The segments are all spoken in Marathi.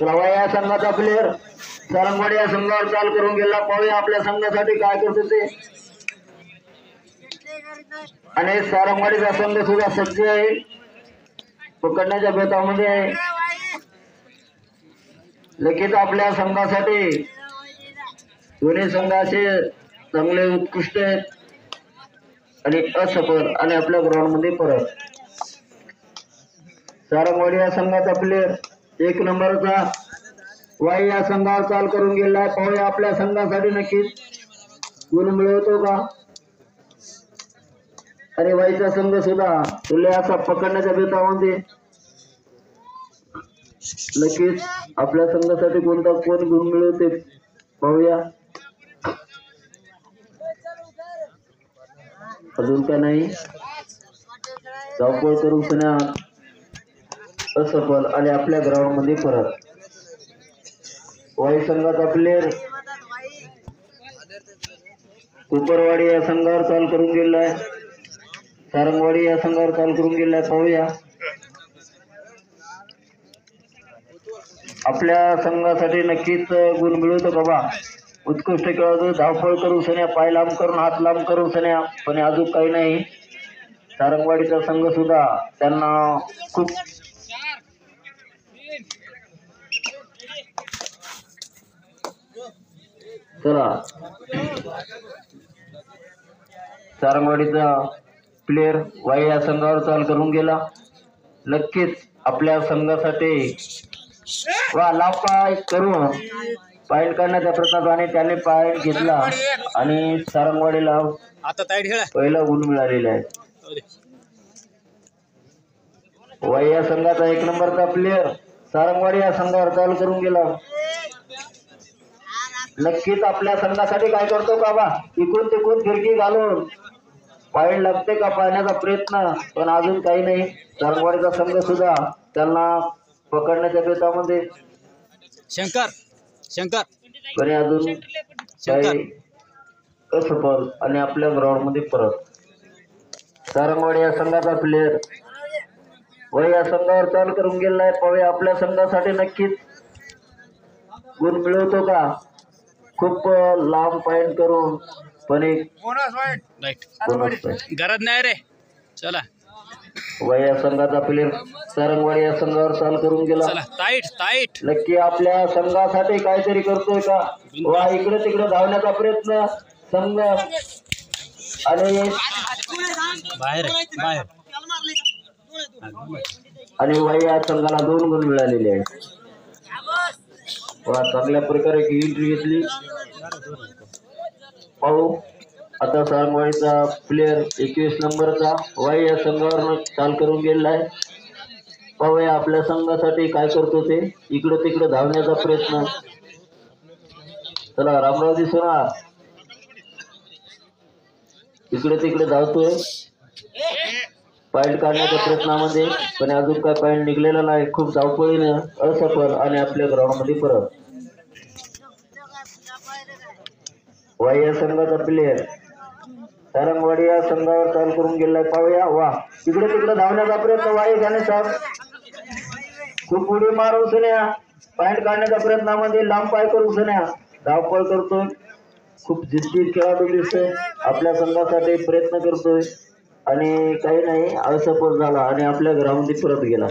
चला या संघाचा प्लेयर सारंगवाडी या संघावर चाल करून गेला. पाहूया आपल्या संघासाठी काय करतो ते. आणि सारंगवाडीचा संघ सुद्धा सज्ज आहे, पकडण्याच्या बेतामध्ये आहे. लगेच आपल्या संघासाठी दोन्ही संघ असे चांगले उत्कृष्ट आहेत आणि असफल आणि आपल्या ग्राउंड मध्ये परत. सारंगवाडी या संघाचा प्लेयर 1 नंबरचा वाई या संघावर चाल करून गेला. पाहूया आपल्या संघासाठी नक्कीच गुण मिळवतो का. आणि वाईचा संघ सुद्धा तुले असा पकडण्याच्या बेतामध्ये नक्कीच आपल्या संघासाठी कोण गुण मिळवते पाहूया. अजून का नाही धावपळ करून पुन्हा असफल आणि आपल्या ग्राउंड मध्ये परत. वाई संघाचा प्लेयर कुपरवाडी या संघावर चाल करून गेलाय. सारंगवाडी या संघावर चाल करून गेलाय. पाहूया आपल्या संघासाठी नक्कीच गुण मिळवतो बाबा. उत्कृष्ट खेळाडू धावपळ करून सन्या, पाय लांब करून, हात लांब करून सन्या, पण अजून काही नाही. सारंगवाडीचा संघ सुद्धा त्यांना खूप चला सारंगवाडीचा प्लेयर वाई या संघावर चाल करून गेला. नक्कीच आपल्या संघासाठी वा लाभ पाय करून पॉईंट काढण्याच्या प्रयत्नात आणि त्याने पॉईंट घेतला आणि सारंगवाडीला पहिला गुण मिळालेला आहे. वाई या संघाचा 1 नंबरचा प्लेयर सारंगवाडी या संघावर चाल करून गेला. नक्कीच आपल्या संघासाठी काय करतो बाबा. इकडून तिकडून खिडकी घालून पॉईंट लागते का पाहण्याचा प्रयत्न, पण अजून काही नाही. सारंगवाडीचा संघ सुद्धा त्यांना पकडण्याच्या बेतामध्ये शंकर पण अजून काही असफल आणि आपल्या ग्राउंड मध्ये परत. सारंगवाडी या संघाचा प्लेयर व या संघावर चाल करून गेलाय. पाहूया आपल्या संघासाठी नक्कीच गुण मिळवतो का. खूप लांब पॉईंट करून पण एक गरज नाही रे. चला वया संघाचा प्लेयर सारंगवाडी या संघावर चाल करून गेला. टाईट नक्की आपल्या संघासाठी काहीतरी करतोय का. वा इकडे तिकडे धावण्याचा प्रयत्न संघ आणि वाई या संघाला 2 गुण मिळालेले आहेत. वा चांगल्या प्रकारे एंट्री घेतली. पाहू आता सारंगवाडीचा प्लेयर 21 नंबरचा वाई या संघावर चाल करून गेलेला आहे. पाहूया आपल्या संघासाठी काय करतो ते. इकडे तिकडे धावण्याचा प्रयत्न. चला रामराव दिसणार इकडे तिकडे धावतोय पॉईंट काढण्याच्या प्रयत्नामध्ये, पण अजून काय पॉईंट निघलेला नाही. खूप धावपळीने असफल आणि आपल्या ग्राउंड मध्ये परत. वाई या संघाचा प्लेयर सारंगवाडी या संघावर चाल करून गेलाय. पाहूया वा इकडे तिकडे धावण्याचा प्रयत्न वाई झाले साहेब. खूप उडी मारून सन्या पॉईंट काढण्याच्या प्रयत्नामध्ये लांब पाय करून सन्या धावपळ करतोय. खूप जिद्दीत खेळाडू दिसतोय. आपल्या संघासाठी प्रयत्न करतोय आणि काही नाही असफल झाला आणि आपल्या ग्राउंड परत गेला.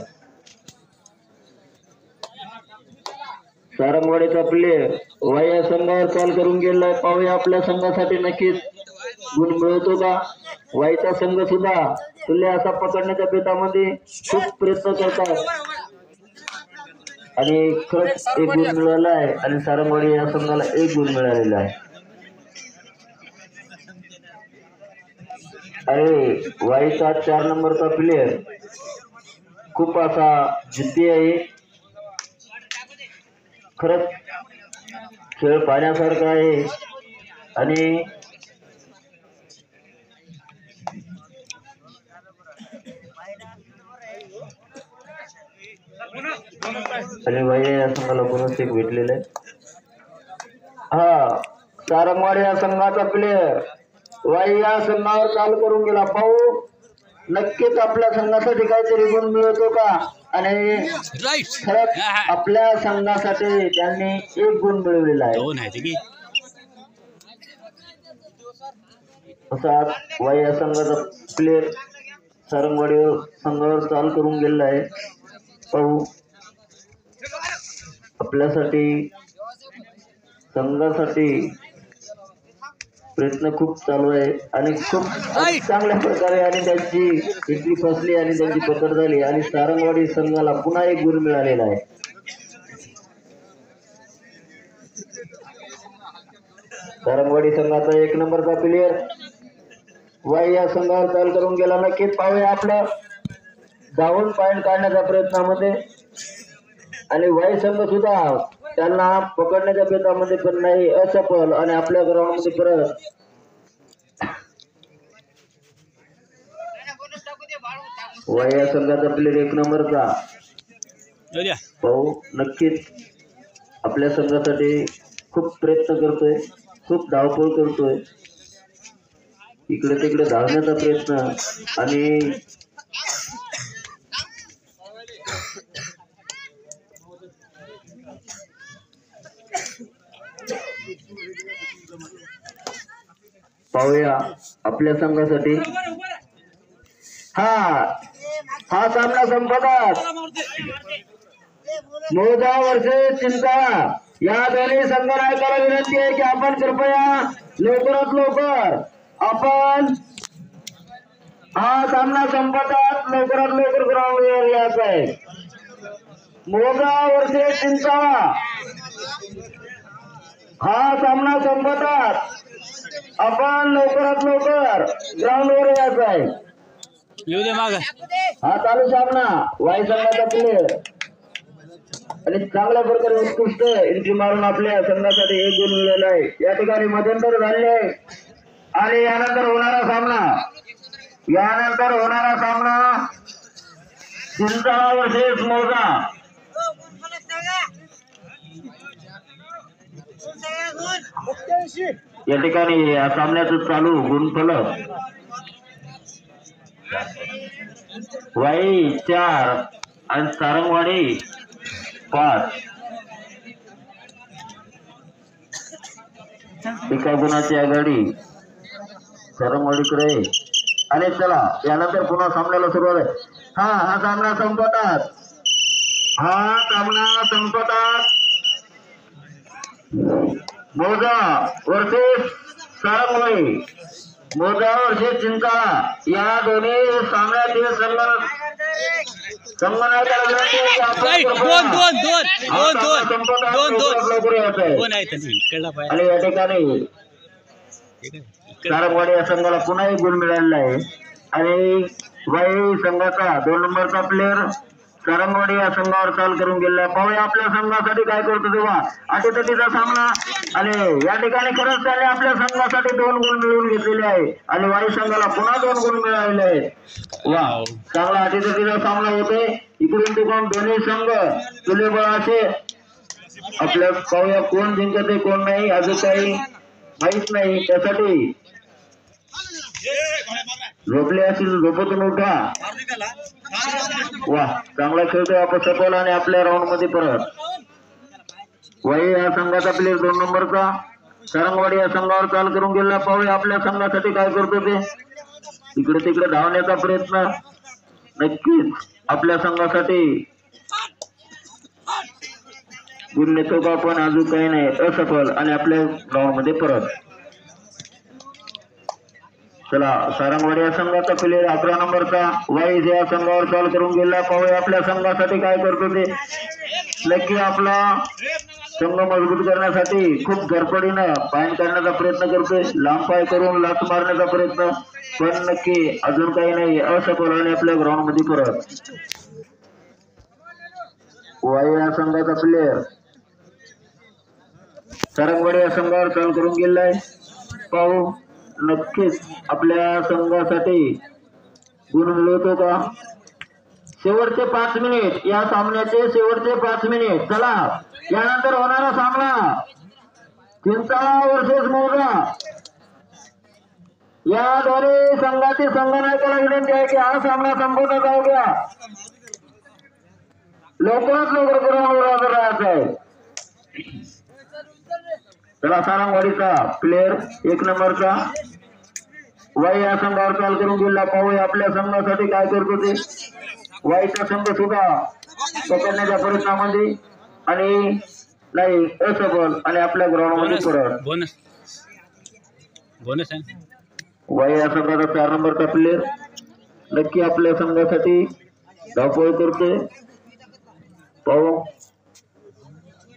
सारंगवाडीचा प्लेयर वाई या संघावर चाल करून गेलाय. पाहूया आपल्या संघासाठी नक्कीच गुण मिळवतो का. वाईचा संघ सुद्धा तुल्य असा पकडण्याच्या बेतामध्ये खूप प्रयत्न करतात आणि खरंच 1 गुण मिळाला आहे आणि सारंगवाडी या संघाला 1 गुण मिळालेला आहे. अरे वाईचा 4 नंबरचा प्लेयर खूप असा जिद्दी आहे. खरंच खेळ पाहण्यासारखा आहे आणि वाई या संघाला बोनस 1 भेटलेला आहे. हा सारंगवाडी या संघाचा प्लेयर वाई या संघावर चाल करून गेला. पाहू नक्कीच आपल्या संघासाठी काहीतरी गुण मिळवतो का. आणि राईट खरंच आपल्या संघासाठी त्यांनी 1 गुण मिळवलेला आहे. दोन आहे की असा वाई या संघाचा प्लेअर सारंगवाडी संघावर चाल करून गेलेला आहे. पाहू आपल्यासाठी संघासाठी प्रयत्न खूप चालू आहे आणि खूप चांगल्या प्रकारे आणि त्यांची एंट्री फसली आणि त्यांची पकड झाली आणि सारंगवाडी संघाला पुन्हा 1 गुण मिळालेला आहे. सारंगवाडी संघाचा 1 नंबरचा प्लेअर वाई या संघावर चाल करून गेला. नक्कीच पाहूया आपलं डाऊन पॉइंट काढण्याच्या प्रयत्नामध्ये आणि वाई संघ सुद्धा त्यांना पकडण्याच्या प्रयत्नामध्ये पण नाही असफल आणि आपल्या ग्राउंड मध्ये परत वाई या संघाचा प्लेअर 1 नंबरचा पाहू नक्कीच आपल्या संघासाठी खूप प्रयत्न करतोय, खूप धावपळ करतोय, इकडे तिकडे धावण्याचा प्रयत्न आणि पाहूया आपल्या संघासाठी हा सामना संपतात. मोजा वर्षे चिंता या दोन्ही संघनायकाला विनंती आहे की आपण कृपया लवकरात लवकर आपण हा सामना संपतात लवकरात लवकर ग्राउंडवर यायचं आहे. मोजा वर्षे चिंता हा सामना संपतात आपण लवकरात लवकर ग्राउंडवर यायचं आहे. येऊ दे माग हा चालू सामना वाई संघाचा प्लेअर आणि चांगल्या प्रकारे उत्कृष्ट एंट्री मारून आपल्या संघासाठी 1 गुण मिळालेला आहे. या ठिकाणी मध्यंतर झाले आहे आणि यानंतर होणारा सामना चिंचाळा वर्सेस मोजा. या ठिकाणी या सामन्याचं चालू गुणफलक वाई 4 आणि सारंगवाडी 5. एका गुणाची आघाडी सारंगवाडीकडे आणि चला यानंतर पुन्हा सामन्याला सुरुवात आहे. हा सामना संपतात मोजा वर्सेस सारंगवाडी, मोजा वर्सेस चिंचाळा या दोन्ही सामन्यातील आणि या ठिकाणी सारंगवाडी या संघाला पुन्हा 1 गुण मिळालेला आहे आणि वाई संघाचा 2 नंबरचा प्लेअर सारंगवाडी या संघावर चाल करून गेलेला आहे. पाहूया आपल्या संघासाठी काय करतो तेव्हा अटीतटीचा सामना आणि या ठिकाणी खरंच त्याने आपल्या संघासाठी 2 गुण मिळवून घेतलेले आहे आणि वाई संघाला पुन्हा 2 गुण मिळालेले आहेत. वा चांगला अटीतटीचा सामना होते. इकडून तिकडून दोन्ही संघ तुल्यबळाचे आपल्या पाहूया कोण जिंकते कोण नाही अजून काही माहित नाही. त्यासाठी झोपले असतील झोपेतून उठा. वा चांगला खेळतोय आपण सफल आणि आपल्या राऊंड मध्ये परत. वाई या संघाचा प्लेअर 2 नंबरचा सारंगवाडी या संघावर चाल करून गेला. पाहूया आपल्या संघासाठी काय करतो ते. इकडे तिकडे धावण्याचा प्रयत्न नक्कीच आपल्या संघासाठी गुण नेतो का पण अजून काही नाही असफल आणि आपल्या ग्राउंड मध्ये परत. चला सारंगवाडी या संघाचा प्लेअर 11 नंबरचा वाई या संघावर चाल करून गेला. पाहूया आपल्या संघासाठी काय करतो ते. नक्की आपला संघ मजबूत करण्यासाठी खूप धडपडीनं पाय काढण्याचा प्रयत्न करतोय. लांब पाय करून लाथ मारण्याचा प्रयत्न पण नक्की अजून काही नाही असफल आणि आपल्या ग्राउंड मध्ये परत. वाई या संघाचा प्लेअर सारंगवाडी या संघावर चाल करून गेलाय. पाहू नक्कीच आपल्या संघासाठी गुण मिळवतो का. शेवटचे 5 मिनिट या सामन्याचे शेवटचे 5 मिनिट. चला यानंतर होणारा सामना चिंचाळा वर्सेस मोजा. या दोन्ही संघातील संघनायकाला विनंती आहे की हा सामना संपवता जाऊ द्या. लवकरात लवकर ग्राउंडवर हजर राहायचं आहे. चला सारंगवाडीचा प्लेअर 1 नंबरचा वाई या संघावर चाल करून गेला. पाहूया आपल्या संघासाठी काय करतो ते. वाईचा संघ सुद्धा पकडण्याच्या प्रयत्नामध्ये आणि नाही असफल आणि आपल्या ग्राउंड मध्ये परत. बोनस बोनस आहे. वाई या संघाचा 4 नंबरचा प्लेअर नक्की आपल्या संघासाठी धावपळ करतोय. पाहू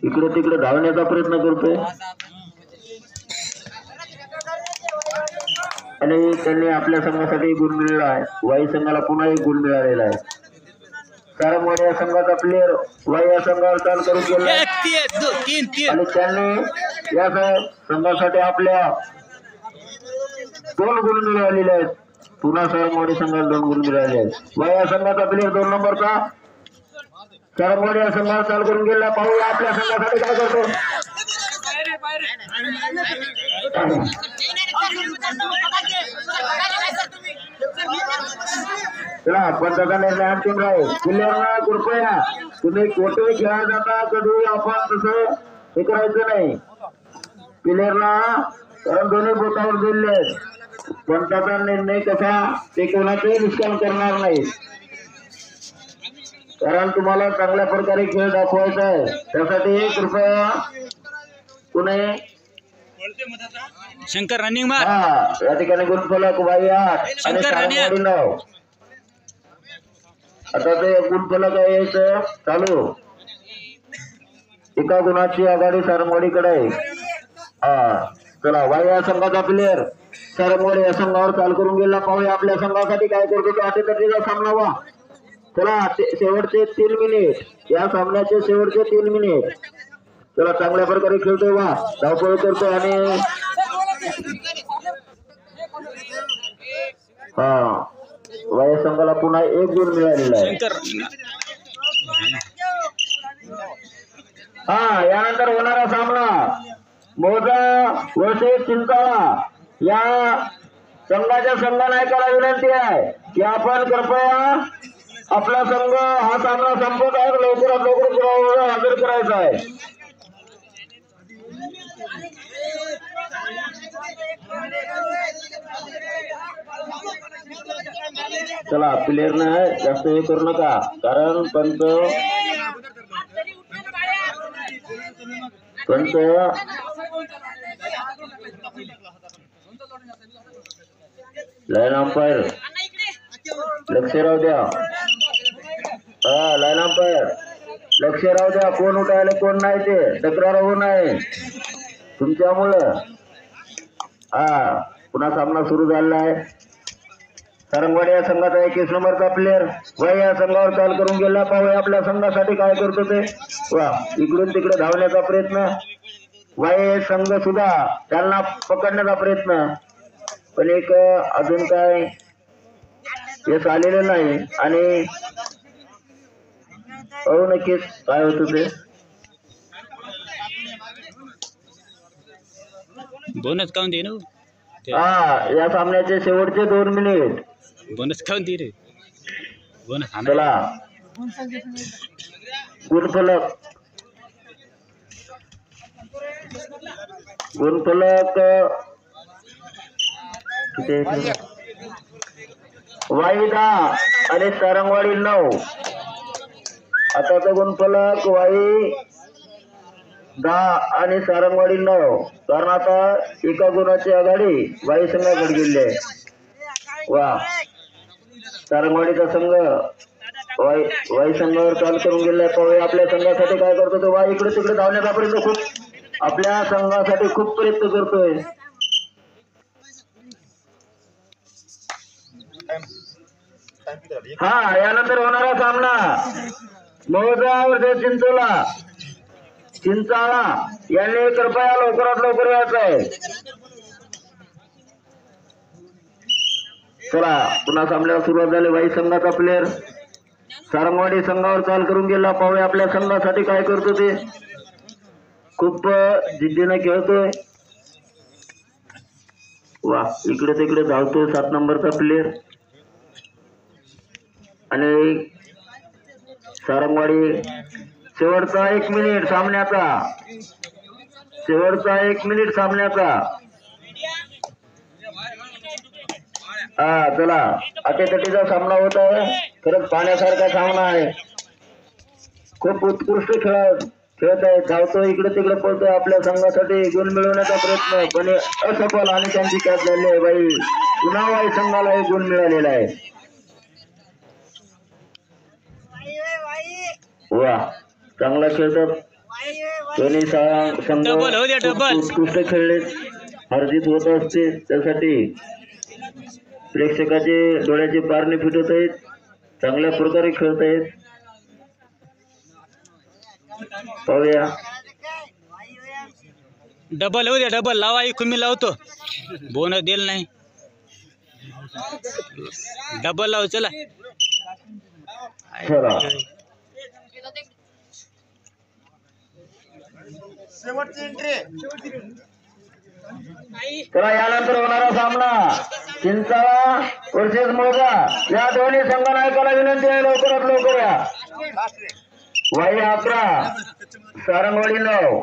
इकडे तिकडे धावण्याचा प्रयत्न करतोय आणि त्यांनी आपल्या संघासाठी गुण मिळवला आहे. वाई संघाला पुन्हा एक गुण मिळालेला आहे. सारंगवाडी या संघाचा प्लेअर वाई या संघावर चाल करून गेला आणि त्यांनी या संघासाठी आपल्या 2 गुण मिळवलेले आहेत. पुन्हा सारंगवाडी संघाला 2 गुण मिळाले आहेत. वाई या संघाचा प्लेअर 2 नंबरचा सारंगवाडी या संघावर चाल करून गेला. पाहूया आपल्या संघासाठी काय करतो. चला पंचाचा निर्णय अंतिम राहील. प्लेअरना कृपया तुम्ही कोठे खेळायला जाता कधी आपण तसं हे करायचं नाही. प्लेअरला कारण दोन्ही बोटावर दिले आहेत. पंचाचा निर्णय कसा ते कोणाचंही नुकसान करणार नाही. कारण तुम्हाला चांगल्या प्रकारे खेळ दाखवायचा आहे. त्यासाठी कृपया कुणी शंकर रनिंग मार. या ठिकाणी गुणफलक वाई 8 आणि सारंगवाडी 9. आता ते गुणफलक यायचं चालू. एका गुणाची आघाडी सारंगवाडीकडे आहे. चला वाई या संघाचा प्लेअर सारंगवाडी या संघावर चाल करून गेला. पाहूया आपल्या संघासाठी काय करतो. अटीतटीचा सामना वा. चला शेवटचे 3 मिनिट या सामन्याचे शेवटचे 3 मिनिट. चला चांगल्या प्रकारे खेळतोय वा. धावपळ करतोय आणि वाई संघाला पुन्हा 1 गुण मिळालेला आहे. यानंतर होणारा सामना मोजा वर्सेस चिंचाळा या संघाच्या संघनायकाला विनंती आहे की आपण कृपया आपला संघ हा सामना संपत आहे लवकरात लवकर ग्राउंडवर हजर करायचा आहे. चला प्लेअरनं जास्त हे करू नका कारण पंच लाईन अंपायर लक्ष राहू द्या. लाईन अंपायर लक्ष राहू द्या. कोण उठायला कोण नाही ते तक्रार होऊ नये तुमच्यामुळं. पुन्हा सामना सुरू झालेला आहे. सारंगवाडी या संघाचा 21 नंबरचा प्लेअर वाई या संघावर चाल करून गेला. पाहूया आपल्या संघासाठी काय करतो ते. वा इकडून तिकडे धावण्याचा प्रयत्न. वाई संघ सुद्धा त्यांना पकडण्याचा प्रयत्न पण एक अजून काय यश आलेलं नाही आणि पाहू नक्कीच काय होतं ते. बोनस काऊन दे ना. या सामन्याचे शेवटचे 2 मिनिट. बोनस काऊन दे रे. बोनस चला गुणफलक वाई 10 आणि सारंगवाडी 9. आताचा गुणफलक वाई 10 आणि सारंगवाडी 9 कारण आता एका गुणाची आघाडी वाई संघाकडे गेली आहे. वा सारंगवाडीचा संघ वाई संघावर चाल करून गेलाय. पाहूया आपल्या संघासाठी काय करतो तो. वाई इकडे तिकडे धावण्याचा प्रयत्न खूप आपल्या संघासाठी खूप प्रयत्न करतोय. यानंतर होणारा सामना मोजा वर्सेस चिंचाळा यांनी कृपया लवकरात लवकर यायचं आहे. चला पुन्हा सामन्याला सुरुवात झाली. वाई संघाचा प्लेअर सारंगवाडी संघावर चाल करून गेला. पाहूया आपल्या संघासाठी काय करतो ते. खूप जिद्दीने खेळतोय. वा इकडे तिकडे धावतोय 7 नंबरचा प्लेअर आणि सारंगवाडी शेवटचा 1 मिनिट सामन्याचा, शेवटचा 1 मिनिट सामन्याचा. हा चला अटीतटीचा सामना होत आहे. खरंच पाण्यासारखा सामना आहे. खूप उत्कृष्ट खेळत आहे. धावतो इकडे तिकडे पळतोय आपल्या संघासाठी गुण मिळवण्याचा प्रयत्न, पण असफल आणि त्यांची कॅच झाली आहे. बाई पुन्हा संघाला हे गुण मिळालेला आहे. वा चांगला खेळतात दोन्ही संघ. उत्कृष्ट खेळले. हरजीत होत असते त्यासाठी प्रेक्षकाचे डोळ्याचे पारणे फिटत आहेत. चांगल्या प्रकारे खेळत आहेत. पाहूया डबल होऊ द्या. डबल लावा. मी लावतो. बोनस दिल नाही. डबल लाव. चला चला तर यानंतर होणारा सामना चिंचाळा वर्सेस मोगा. या दोन्ही संघनायकाला विनंती आहे लवकरात लवकर या. वाई 11 सारंगवाडी 9.